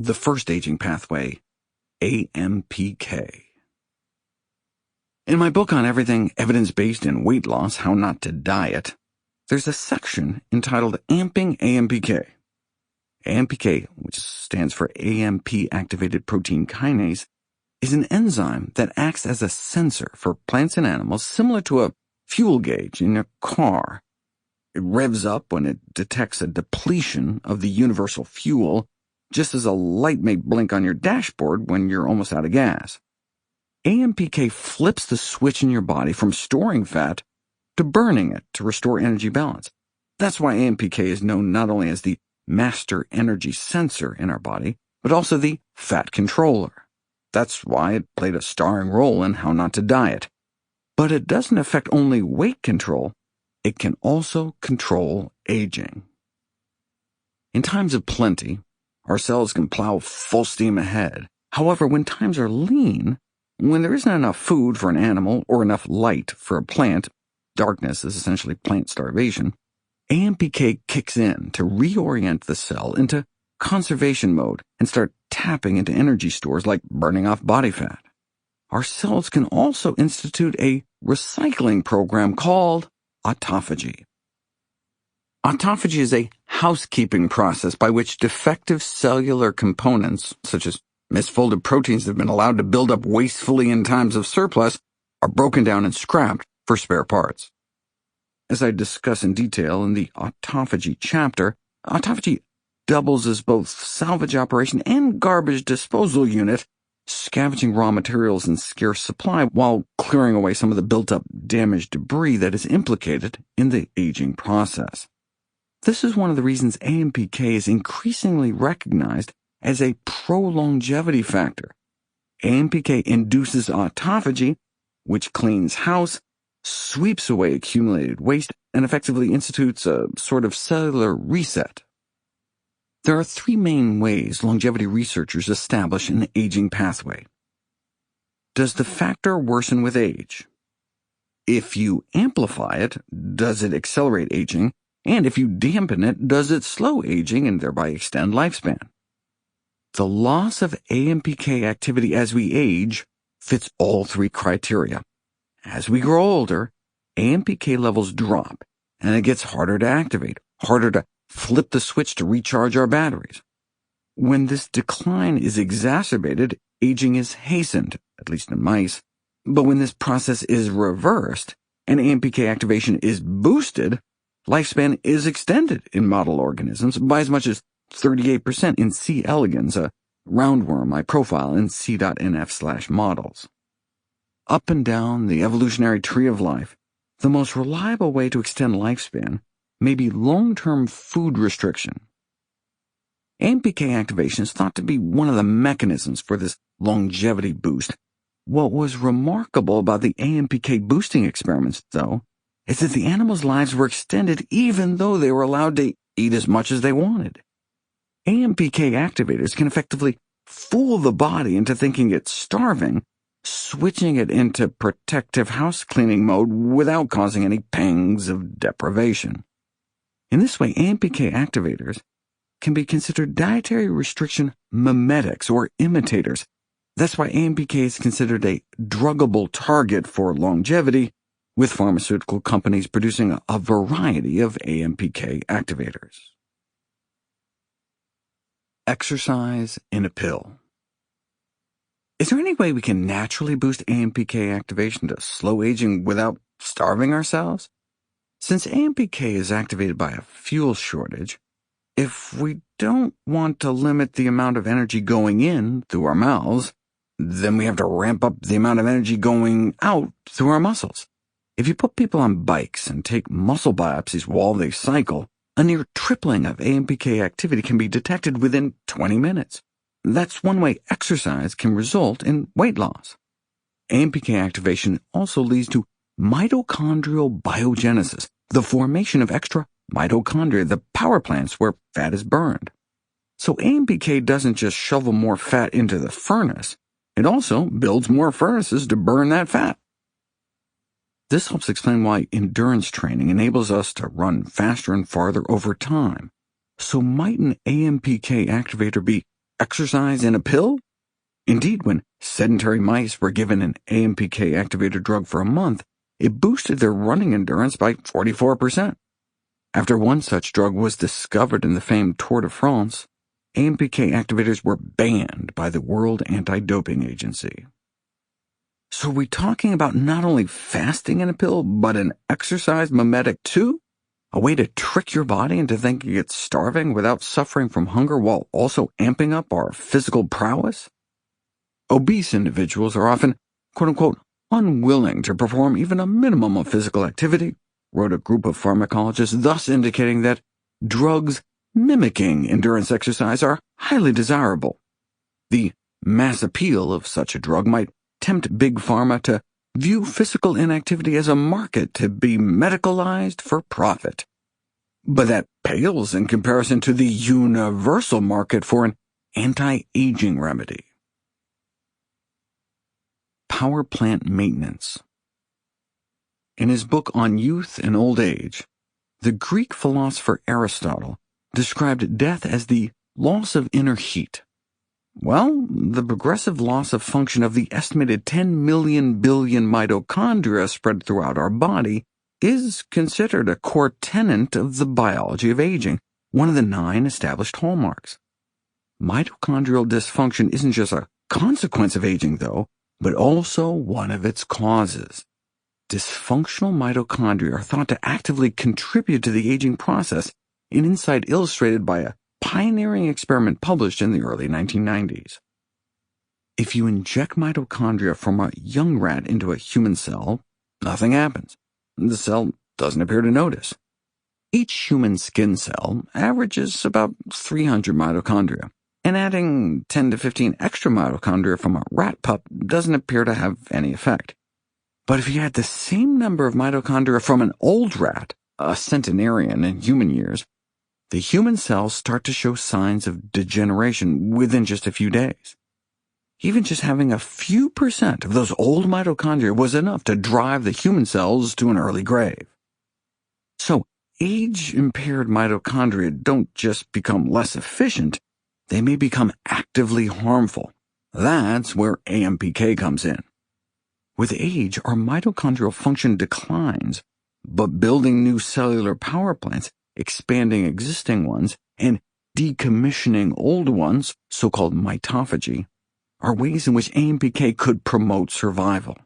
The first aging pathway, AMPK. In my book on everything evidence-based in weight loss, How Not to Diet, there's a section entitled Amping AMPK. AMPK, which stands for AMP-activated protein kinase, is an enzyme that acts as a sensor for plants and animals similar to a fuel gauge in a car. It revs up when it detects a depletion of the universal fuel, just as a light may blink on your dashboard when you're almost out of gas. AMPK flips the switch in your body from storing fat to burning it to restore energy balance. That's why AMPK is known not only as the master energy sensor in our body, but also the fat controller. That's why it played a starring role in How Not to Diet. But it doesn't affect only weight control, it can also control aging. In times of plenty, our cells can plow full steam ahead. However, when times are lean, when there isn't enough food for an animal or enough light for a plant, darkness is essentially plant starvation, AMPK kicks in to reorient the cell into conservation mode and start tapping into energy stores like burning off body fat. Our cells can also institute a recycling program called autophagy. Autophagy is a housekeeping process by which defective cellular components, such as misfolded proteins that have been allowed to build up wastefully in times of surplus, are broken down and scrapped for spare parts. As I discuss in detail in the autophagy chapter, autophagy doubles as both salvage operation and garbage disposal unit, scavenging raw materials in scarce supply while clearing away some of the built-up damaged debris that is implicated in the aging process. This is one of the reasons AMPK is increasingly recognized as a pro-longevity factor. AMPK induces autophagy, which cleans house, sweeps away accumulated waste, and effectively institutes a sort of cellular reset. There are three main ways longevity researchers establish an aging pathway. Does the factor worsen with age? If you amplify it, does it accelerate aging? And if you dampen it, does it slow aging and thereby extend lifespan? The loss of AMPK activity as we age fits all three criteria. As we grow older, AMPK levels drop, and it gets harder to activate, harder to flip the switch to recharge our batteries. When this decline is exacerbated, aging is hastened, at least in mice. But when this process is reversed and AMPK activation is boosted, lifespan is extended in model organisms by as much as 38% in C. elegans, a roundworm I profile in c.nf/models. Up and down the evolutionary tree of life, the most reliable way to extend lifespan may be long-term food restriction. AMPK activation is thought to be one of the mechanisms for this longevity boost. What was remarkable about the AMPK boosting experiments, though, is that the animals' lives were extended even though they were allowed to eat as much as they wanted. AMPK activators can effectively fool the body into thinking it's starving, switching it into protective house cleaning mode without causing any pangs of deprivation. In this way, AMPK activators can be considered dietary restriction mimetics or imitators. That's why AMPK is considered a druggable target for longevity, with pharmaceutical companies producing a variety of AMPK activators. Exercise in a pill. Is there any way we can naturally boost AMPK activation to slow aging without starving ourselves? Since AMPK is activated by a fuel shortage, if we don't want to limit the amount of energy going in through our mouths, then we have to ramp up the amount of energy going out through our muscles. If you put people on bikes and take muscle biopsies while they cycle, a near tripling of AMPK activity can be detected within 20 minutes. That's one way exercise can result in weight loss. AMPK activation also leads to mitochondrial biogenesis, the formation of extra mitochondria, the power plants where fat is burned. So AMPK doesn't just shovel more fat into the furnace, it also builds more furnaces to burn that fat. This helps explain why endurance training enables us to run faster and farther over time. So might an AMPK activator be exercise in a pill? Indeed, when sedentary mice were given an AMPK activator drug for a month, it boosted their running endurance by 44%. After one such drug was discovered in the famed Tour de France, AMPK activators were banned by the World Anti-Doping Agency. So are we talking about not only fasting in a pill, but an exercise mimetic too? A way to trick your body into thinking it's starving without suffering from hunger while also amping up our physical prowess? Obese individuals are often, quote-unquote, unwilling to perform even a minimum of physical activity, wrote a group of pharmacologists, thus indicating that drugs mimicking endurance exercise are highly desirable. The mass appeal of such a drug might tempt Big Pharma to view physical inactivity as a market to be medicalized for profit. But that pales in comparison to the universal market for an anti-aging remedy. Power plant maintenance. In his book on youth and old age, the Greek philosopher Aristotle described death as the loss of inner heat. Well, the progressive loss of function of the estimated 10 million billion mitochondria spread throughout our body is considered a core tenet of the biology of aging, one of the 9 established hallmarks. Mitochondrial dysfunction isn't just a consequence of aging, though, but also one of its causes. Dysfunctional mitochondria are thought to actively contribute to the aging process, an insight illustrated by a pioneering experiment published in the early 1990s. If you inject mitochondria from a young rat into a human cell, nothing happens. The cell doesn't appear to notice. Each human skin cell averages about 300 mitochondria, and adding 10 to 15 extra mitochondria from a rat pup doesn't appear to have any effect. But if you add the same number of mitochondria from an old rat, a centenarian in human years, the human cells start to show signs of degeneration within just a few days. Even just having a few percent of those old mitochondria was enough to drive the human cells to an early grave. So, age-impaired mitochondria don't just become less efficient, they may become actively harmful. That's where AMPK comes in. With age, our mitochondrial function declines, but building new cellular power plants, expanding existing ones, and decommissioning old ones, so-called mitophagy, are ways in which AMPK could promote survival.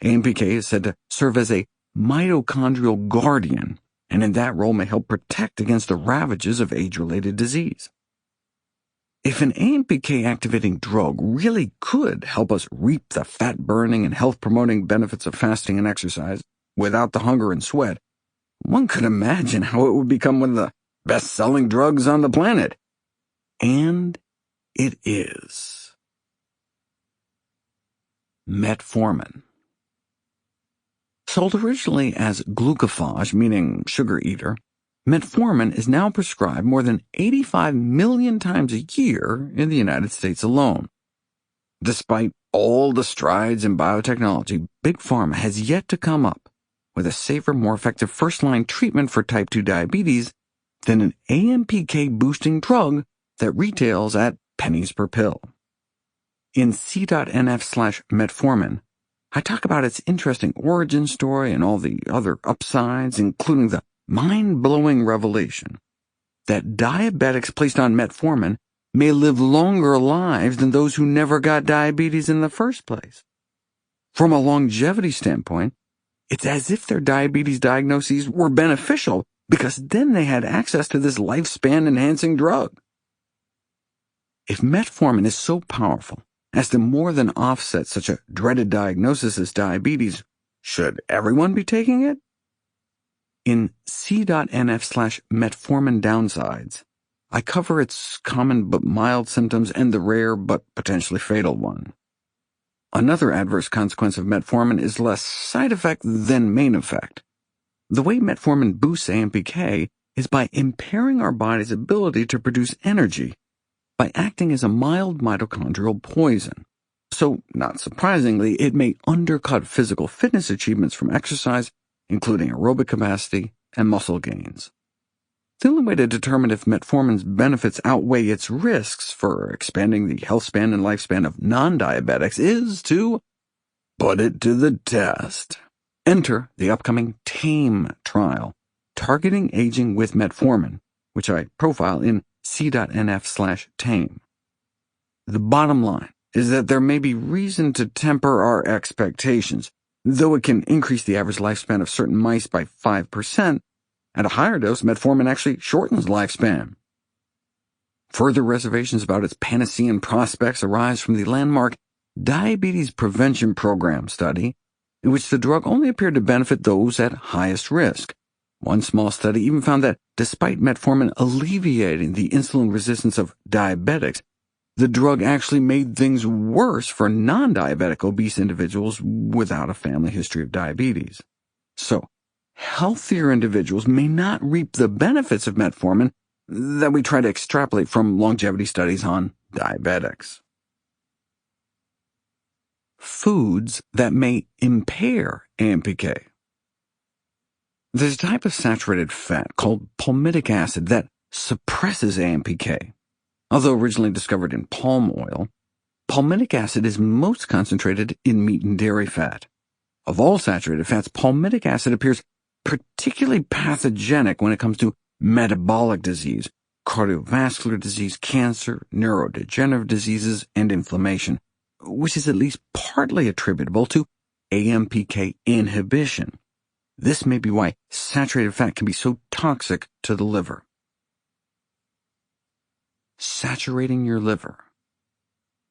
AMPK is said to serve as a mitochondrial guardian, and in that role may help protect against the ravages of age-related disease. If an AMPK-activating drug really could help us reap the fat-burning and health-promoting benefits of fasting and exercise without the hunger and sweat, one could imagine how it would become one of the best-selling drugs on the planet. And it is. Metformin. Sold originally as glucophage, meaning sugar eater, metformin is now prescribed more than 85 million times a year in the United States alone. Despite all the strides in biotechnology, Big Pharma has yet to come up with a safer, more effective first-line treatment for type 2 diabetes than an AMPK-boosting drug that retails at pennies per pill. In c.nf/metformin, I talk about its interesting origin story and all the other upsides, including the mind-blowing revelation that diabetics placed on metformin may live longer lives than those who never got diabetes in the first place. From a longevity standpoint, it's as if their diabetes diagnoses were beneficial because then they had access to this lifespan-enhancing drug. If metformin is so powerful as to more than offset such a dreaded diagnosis as diabetes, should everyone be taking it? In c.nf/metformin downsides, I cover its common but mild symptoms and the rare but potentially fatal one. Another adverse consequence of metformin is less side effect than main effect. The way metformin boosts AMPK is by impairing our body's ability to produce energy by acting as a mild mitochondrial poison. So, not surprisingly, it may undercut physical fitness achievements from exercise, including aerobic capacity and muscle gains. The only way to determine if metformin's benefits outweigh its risks for expanding the health span and lifespan of non-diabetics is to put it to the test. Enter the upcoming TAME trial, Targeting Aging with Metformin, which I profile in c.nf/tame. The bottom line is that there may be reason to temper our expectations. Though it can increase the average lifespan of certain mice by 5%, at a higher dose, metformin actually shortens lifespan. Further reservations about its Panacean prospects arise from the landmark Diabetes Prevention Program study, in which the drug only appeared to benefit those at highest risk. One small study even found that, despite metformin alleviating the insulin resistance of diabetics, the drug actually made things worse for non-diabetic obese individuals without a family history of diabetes. So, healthier individuals may not reap the benefits of metformin that we try to extrapolate from longevity studies on diabetics. Foods that may impair AMPK. There's a type of saturated fat called palmitic acid that suppresses AMPK. Although originally discovered in palm oil, palmitic acid is most concentrated in meat and dairy fat. Of all saturated fats, palmitic acid appears particularly pathogenic when it comes to metabolic disease, cardiovascular disease, cancer, neurodegenerative diseases, and inflammation, which is at least partly attributable to AMPK inhibition. This may be why saturated fat can be so toxic to the liver. Saturating your liver.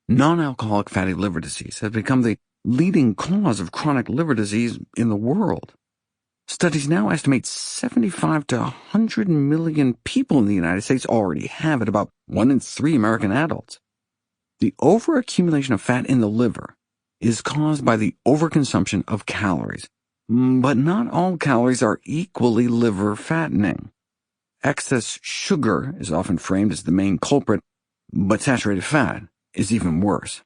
Non-alcoholic fatty liver disease has become the leading cause of chronic liver disease in the world. Studies now estimate 75 to 100 million people in the United States already have it, about 1 in 3 American adults. The overaccumulation of fat in the liver is caused by the overconsumption of calories, but not all calories are equally liver fattening. Excess sugar is often framed as the main culprit, but saturated fat is even worse.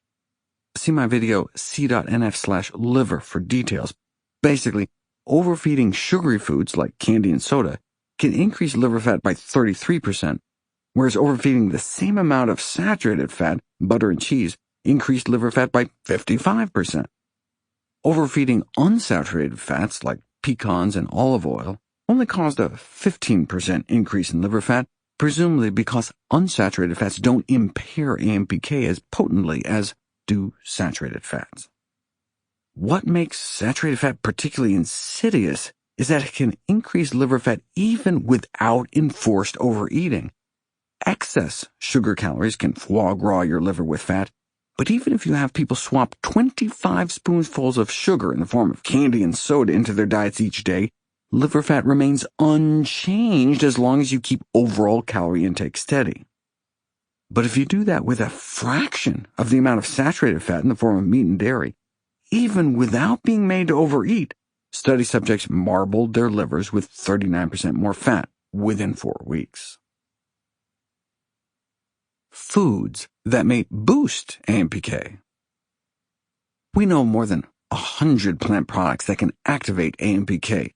See my video c.nf/liver for details. Basically, overfeeding sugary foods like candy and soda can increase liver fat by 33%, whereas overfeeding the same amount of saturated fat, butter and cheese, increased liver fat by 55%. Overfeeding unsaturated fats like pecans and olive oil only caused a 15% increase in liver fat, presumably because unsaturated fats don't impair AMPK as potently as do saturated fats. What makes saturated fat particularly insidious is that it can increase liver fat even without enforced overeating. Excess sugar calories can foie gras your liver with fat, but even if you have people swap 25 spoonfuls of sugar in the form of candy and soda into their diets each day, liver fat remains unchanged as long as you keep overall calorie intake steady. But if you do that with a fraction of the amount of saturated fat in the form of meat and dairy, even without being made to overeat, study subjects marbled their livers with 39% more fat within 4 weeks. Foods that may boost AMPK. We know more than 100 plant products that can activate AMPK,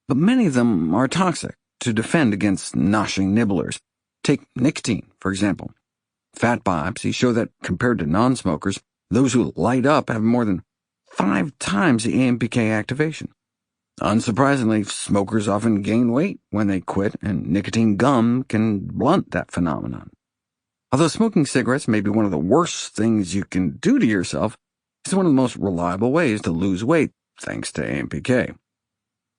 but many of them are toxic. To defend against noshing nibblers, take nicotine, for example. Fat biopsies show that, compared to non-smokers, those who light up have more than 5 times the AMPK activation. Unsurprisingly, smokers often gain weight when they quit, and nicotine gum can blunt that phenomenon. Although smoking cigarettes may be one of the worst things you can do to yourself, it's one of the most reliable ways to lose weight, thanks to AMPK.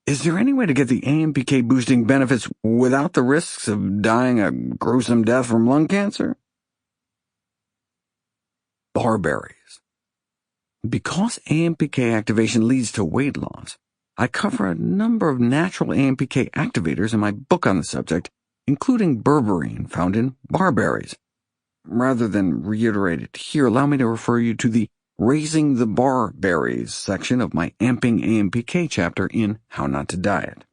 Is there any way to get the AMPK-boosting benefits without the risks of dying a gruesome death from lung cancer? Barberries. Because AMPK activation leads to weight loss, I cover a number of natural AMPK activators in my book on the subject, including berberine found in barberries. Rather than reiterate it here, allow me to refer you to the Raising the Barberries section of my Amping AMPK chapter in How Not to Diet.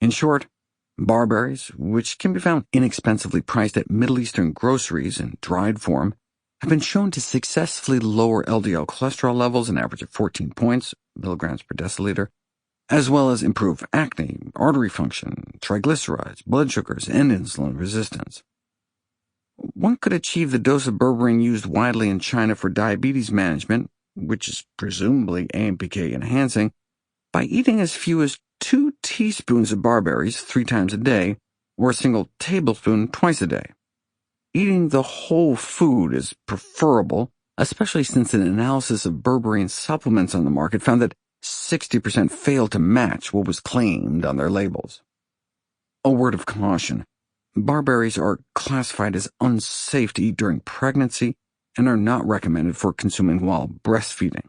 In short, barberries, which can be found inexpensively priced at Middle Eastern groceries in dried form, have been shown to successfully lower LDL cholesterol levels an average of 14 points, milligrams per deciliter, as well as improve acne, artery function, triglycerides, blood sugars, and insulin resistance. One could achieve the dose of berberine used widely in China for diabetes management, which is presumably AMPK enhancing, by eating as few as 2 teaspoons of barberries 3 times a day, or a single tablespoon twice a day. Eating the whole food is preferable, especially since an analysis of berberine supplements on the market found that 60% failed to match what was claimed on their labels. A word of caution: barberries are classified as unsafe to eat during pregnancy and are not recommended for consuming while breastfeeding.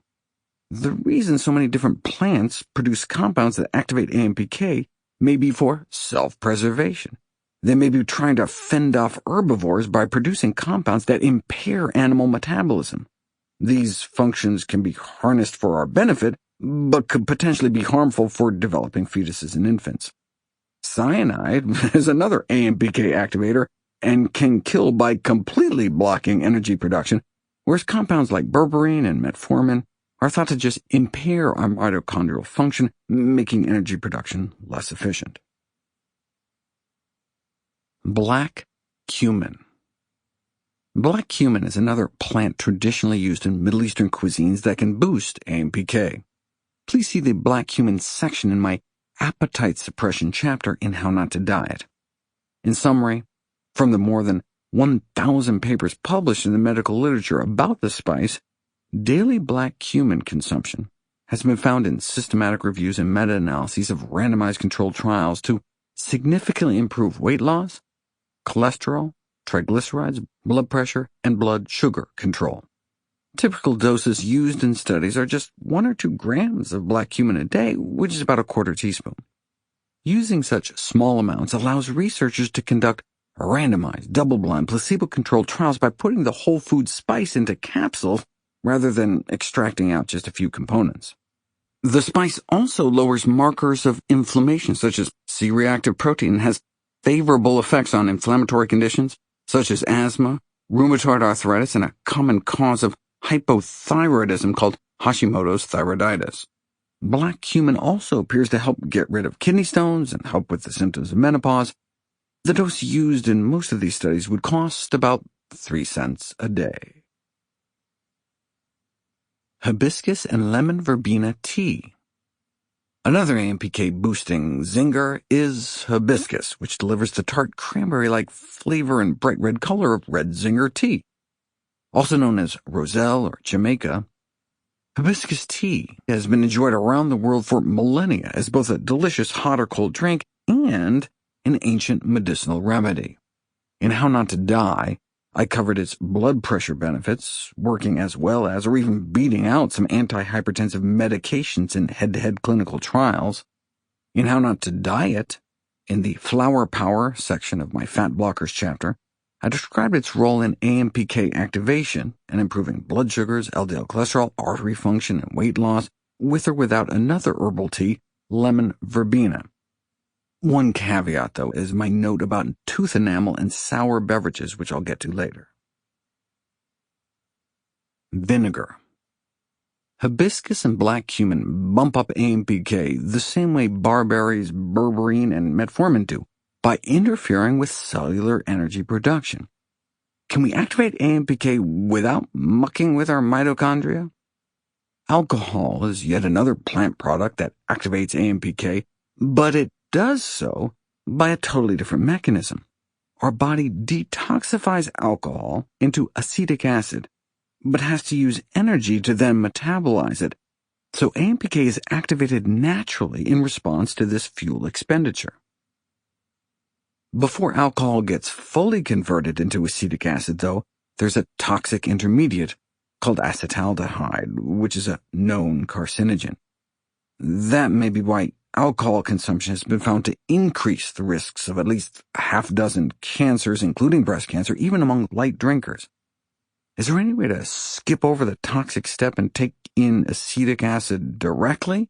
The reason so many different plants produce compounds that activate AMPK may be for self-preservation. They may be trying to fend off herbivores by producing compounds that impair animal metabolism. These functions can be harnessed for our benefit, but could potentially be harmful for developing fetuses and infants. Cyanide is another AMPK activator and can kill by completely blocking energy production, whereas compounds like berberine and metformin are thought to just impair our mitochondrial function, making energy production less efficient. Black cumin. Black cumin is another plant traditionally used in Middle Eastern cuisines that can boost AMPK. Please see the black cumin section in my appetite suppression chapter in How Not to Diet. In summary, from the more than 1,000 papers published in the medical literature about the spice, daily black cumin consumption has been found in systematic reviews and meta-analyses of randomized controlled trials to significantly improve weight loss, cholesterol, triglycerides, blood pressure, and blood sugar control. Typical doses used in studies are just 1 or 2 grams of black cumin a day, which is about a quarter teaspoon. Using such small amounts allows researchers to conduct randomized, double-blind, placebo-controlled trials by putting the whole food spice into capsules rather than extracting out just a few components. The spice also lowers markers of inflammation, such as C-reactive protein, and has favorable effects on inflammatory conditions, such as asthma, rheumatoid arthritis, and a common cause of hypothyroidism called Hashimoto's thyroiditis. Black cumin also appears to help get rid of kidney stones and help with the symptoms of menopause. The dose used in most of these studies would cost about 3 cents a day. Hibiscus and lemon verbena tea. Another AMPK-boosting zinger is hibiscus, which delivers the tart cranberry-like flavor and bright red color of red zinger tea. Also known as Roselle or Jamaica, hibiscus tea has been enjoyed around the world for millennia as both a delicious hot or cold drink and an ancient medicinal remedy. In How Not to Die, I covered its blood pressure benefits, working as well as or even beating out some antihypertensive medications in head-to-head clinical trials. In How Not to Diet, in the Flower Power section of my Fat Blockers chapter, I described its role in AMPK activation and improving blood sugars, LDL cholesterol, artery function, and weight loss, with or without another herbal tea, lemon verbena. One caveat, though, is my note about tooth enamel and sour beverages, which I'll get to later. Vinegar. Hibiscus and black cumin bump up AMPK the same way barberries, berberine, and metformin do, by interfering with cellular energy production. Can we activate AMPK without mucking with our mitochondria? Alcohol is yet another plant product that activates AMPK, but it does so by a totally different mechanism. Our body detoxifies alcohol into acetic acid, but has to use energy to then metabolize it, so AMPK is activated naturally in response to this fuel expenditure. Before alcohol gets fully converted into acetic acid, though, there's a toxic intermediate called acetaldehyde, which is a known carcinogen. That may be why alcohol consumption has been found to increase the risks of at least a half-dozen cancers, including breast cancer, even among light drinkers. Is there any way to skip over the toxic step and take in acetic acid directly?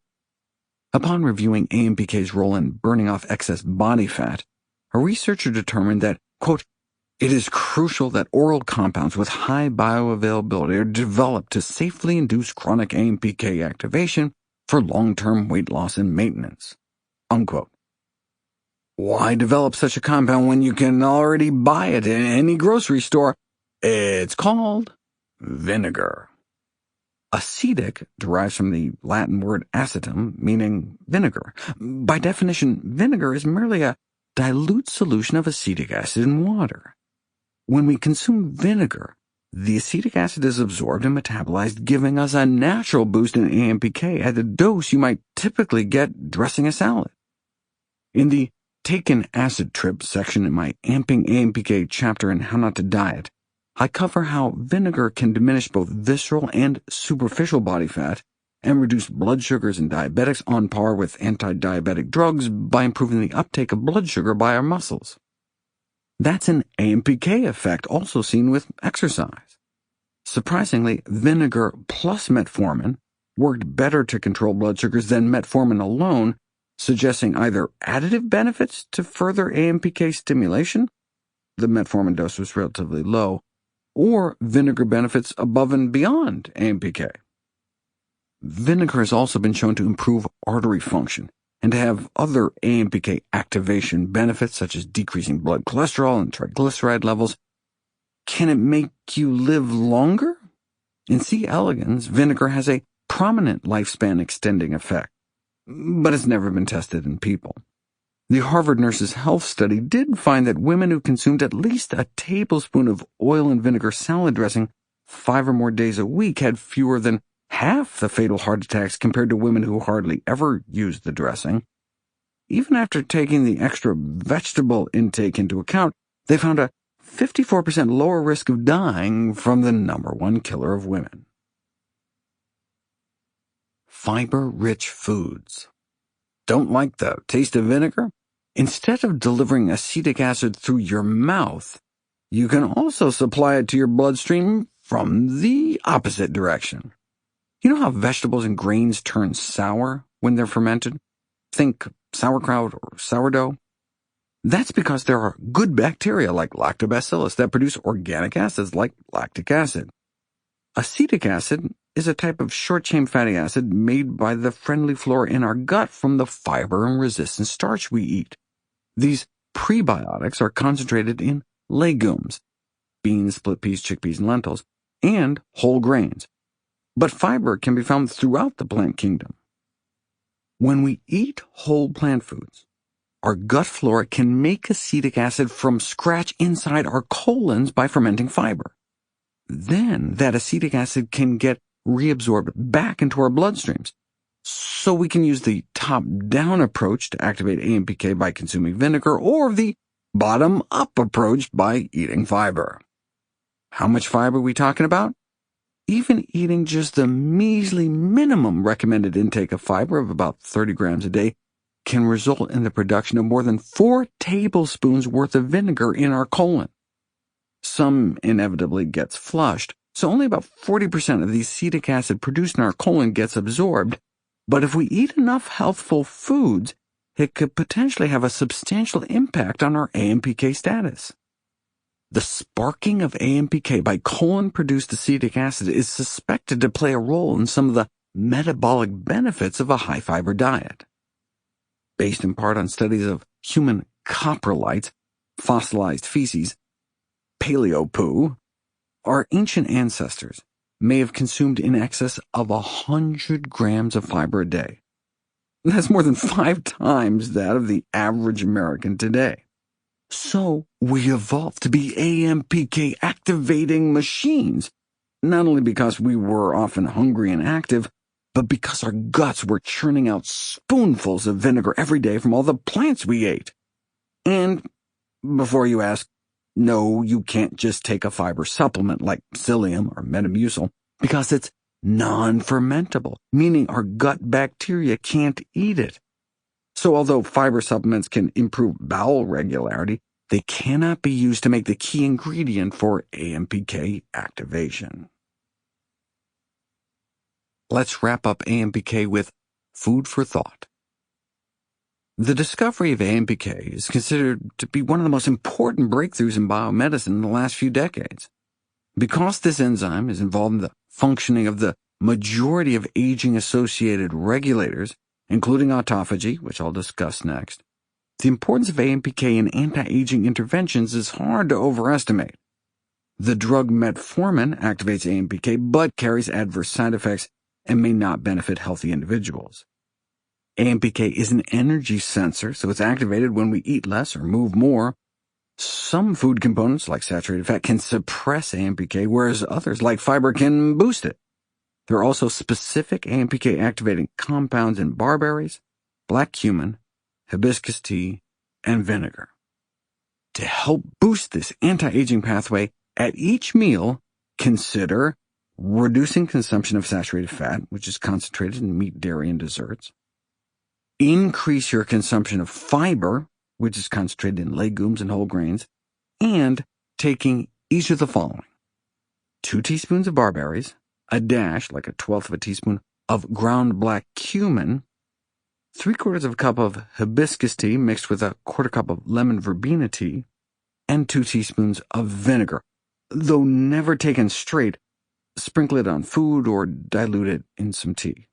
Upon reviewing AMPK's role in burning off excess body fat, a researcher determined that, quote, it is crucial that oral compounds with high bioavailability are developed to safely induce chronic AMPK activation for long-term weight loss and maintenance." Unquote. Why develop such a compound when you can already buy it in any grocery store? It's called vinegar. Acetic derives from the Latin word acetum, meaning vinegar. By definition, vinegar is merely a dilute solution of acetic acid in water. When we consume vinegar, the acetic acid is absorbed and metabolized, giving us a natural boost in AMPK at the dose you might typically get dressing a salad. In the Take an Acid Trip section in my Amping AMPK chapter in How Not to Diet, I cover how vinegar can diminish both visceral and superficial body fat and reduce blood sugars in diabetics on par with anti-diabetic drugs by improving the uptake of blood sugar by our muscles. That's an AMPK effect also seen with exercise. Surprisingly, vinegar plus metformin worked better to control blood sugars than metformin alone, suggesting either additive benefits to further AMPK stimulation — the metformin dose was relatively low — or vinegar benefits above and beyond AMPK. Vinegar has also been shown to improve artery function and to have other AMPK activation benefits, such as decreasing blood cholesterol and triglyceride levels. Can it make you live longer? In C. elegans, vinegar has a prominent lifespan extending effect, but it's never been tested in people. The Harvard Nurses' Health Study did find that women who consumed at least a tablespoon of oil and vinegar salad dressing 5 or more days a week had fewer than half the fatal heart attacks compared to women who hardly ever used the dressing. Even after taking the extra vegetable intake into account, they found a 54% lower risk of dying from the #1 killer of women. Fiber-rich foods. Don't like the taste of vinegar? Instead of delivering acetic acid through your mouth, you can also supply it to your bloodstream from the opposite direction. You know how vegetables and grains turn sour when they're fermented? Think sauerkraut or sourdough. That's because there are good bacteria like lactobacillus that produce organic acids like lactic acid. Acetic acid is a type of short-chain fatty acid made by the friendly flora in our gut from the fiber and resistant starch we eat. These prebiotics are concentrated in legumes — beans, split peas, chickpeas, and lentils — and whole grains. But fiber can be found throughout the plant kingdom. When we eat whole plant foods, our gut flora can make acetic acid from scratch inside our colons by fermenting fiber. Then that acetic acid can get reabsorbed back into our bloodstreams, so we can use the top-down approach to activate AMPK by consuming vinegar, or the bottom-up approach by eating fiber. How much fiber are we talking about? Even eating just the measly minimum recommended intake of fiber of about 30 grams a day can result in the production of more than 4 tablespoons worth of vinegar in our colon. Some inevitably gets flushed, so only about 40% of the acetic acid produced in our colon gets absorbed, but if we eat enough healthful foods, it could potentially have a substantial impact on our AMPK status. The sparking of AMPK by colon-produced acetic acid is suspected to play a role in some of the metabolic benefits of a high-fiber diet. Based in part on studies of human coprolites, fossilized feces, paleo poo, our ancient ancestors may have consumed in excess of 100 grams of fiber a day. That's more than 5 times that of the average American today. So we evolved to be AMPK activating machines, not only because we were often hungry and active, but because our guts were churning out spoonfuls of vinegar every day from all the plants we ate. And before you ask, no, you can't just take a fiber supplement like psyllium or Metamucil, because it's non-fermentable, meaning our gut bacteria can't eat it. So although fiber supplements can improve bowel regularity, they cannot be used to make the key ingredient for AMPK activation. Let's wrap up AMPK with food for thought. The discovery of AMPK is considered to be one of the most important breakthroughs in biomedicine in the last few decades. Because this enzyme is involved in the functioning of the majority of aging-associated regulators, including autophagy, which I'll discuss next. The importance of AMPK in anti-aging interventions is hard to overestimate. The drug metformin activates AMPK but carries adverse side effects and may not benefit healthy individuals. AMPK is an energy sensor, so it's activated when we eat less or move more. Some food components, like saturated fat, can suppress AMPK, whereas others, like fiber, can boost it. There are also specific AMPK-activating compounds in barberries, black cumin, hibiscus tea, and vinegar. To help boost this anti-aging pathway, at each meal, consider reducing consumption of saturated fat, which is concentrated in meat, dairy, and desserts. Increase your consumption of fiber, which is concentrated in legumes and whole grains, and taking each of the following: 2 teaspoons of barberries, a dash, like a 1/12 of a teaspoon, of ground black cumin, 3/4 of a cup of hibiscus tea mixed with a 1/4 cup of lemon verbena tea, and 2 teaspoons of vinegar. Though never taken straight, sprinkle it on food or dilute it in some tea.